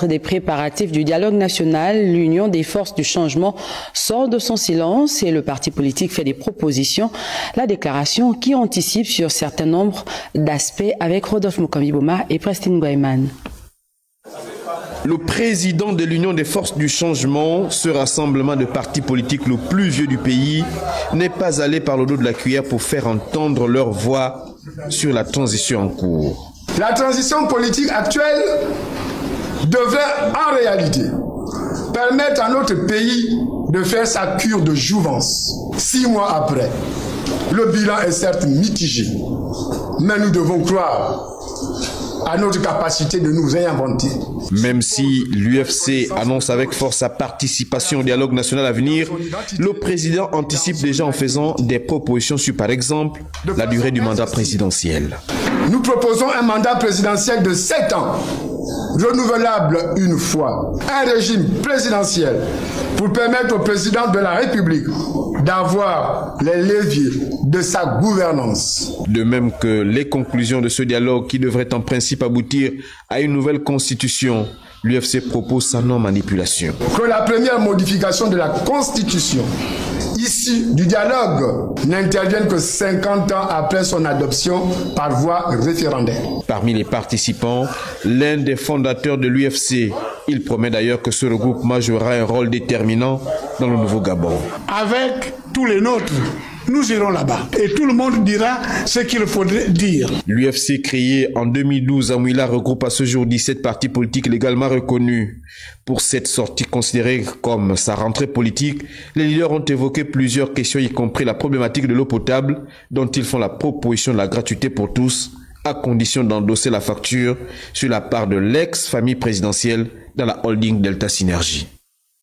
Des préparatifs du dialogue national, l'Union des forces du changement sort de son silence et le parti politique fait des propositions. La déclaration qui anticipe sur certains nombres d'aspects avec Rodolphe Mukambiboma et Prestine Guayman. Le président de l'Union des forces du changement, ce rassemblement de partis politiques le plus vieux du pays, n'est pas allé par le dos de la cuillère pour faire entendre leur voix sur la transition en cours. La transition politique actuelle devrait en réalité permettre à notre pays de faire sa cure de jouvence. 6 mois après, le bilan est certes mitigé, mais nous devons croire à notre capacité de nous réinventer. Même si l'UFC annonce avec force sa participation au dialogue national à venir, le président anticipe déjà en faisant des propositions sur, par exemple, la durée du mandat présidentiel. Nous proposons un mandat présidentiel de 7 ans, renouvelable une fois, un régime présidentiel pour permettre au président de la République d'avoir les leviers de sa gouvernance. De même que les conclusions de ce dialogue qui devrait en principe aboutir à une nouvelle constitution, l'UFC propose sa non-manipulation. Que la première modification de la constitution issue du dialogue n'intervienne que 50 ans après son adoption par voie référendaire. Parmi les participants, l'un des fondateurs de l'UFC. Il promet d'ailleurs que ce regroupement jouera un rôle déterminant dans le nouveau Gabon. Avec tous les nôtres, nous irons là-bas et tout le monde dira ce qu'il faudrait dire. L'UFC créé en 2012 à Mouila regroupe à ce jour 17 partis politiques légalement reconnus. Pour cette sortie considérée comme sa rentrée politique, les leaders ont évoqué plusieurs questions, y compris la problématique de l'eau potable, dont ils font la proposition de la gratuité pour tous, à condition d'endosser la facture sur la part de l'ex-famille présidentielle dans la holding Delta Synergie.